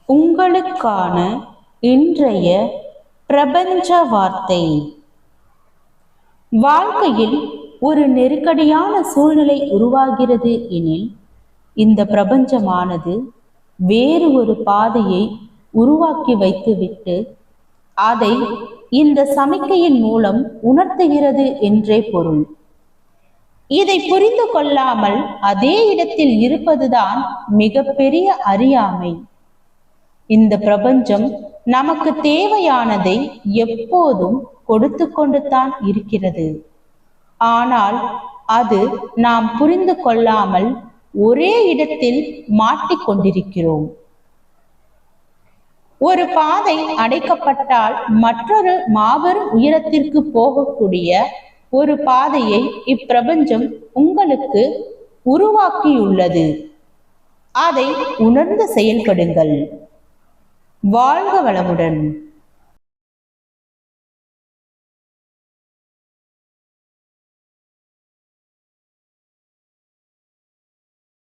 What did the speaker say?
உங்களுக்கான இன்றைய பிரபஞ்ச வார்த்தை. வாழ்க்கையில் ஒரு நெருக்கடியான சூழ்நிலை உருவாகிறது எனில் இந்த பிரபஞ்சமானது வேறு ஒரு பாதையை உருவாக்கி வைத்துவிட்டு அதை இந்த சமிக்கையின் மூலம் உணர்த்துகிறது என்றே பொருள். இதை புரிந்து கொள்ளாமல் அதே இடத்தில் இருப்பதுதான் மிகப்பெரிய அறியாமை. இந்த பிரபஞ்சம் நமக்கு தேவையானதை எப்போதும் கொடுத்து கொண்டு தான் இருக்கிறது. ஆனால் அது நாம் புரிந்து கொள்ளாமல் ஒரே இடத்தில் மாட்டிக்கொண்டிருக்கிறோம். ஒரு பாதை அடைக்கப்பட்டால் மற்றொரு மாபெரும் உயரத்திற்கு போகக்கூடிய ஒரு பாதையை இப்பிரபஞ்சம் உங்களுக்கு உருவாக்கியுள்ளது. அதை உணர்ந்து செயல்படுங்கள். வாழ்க வளமுடன்.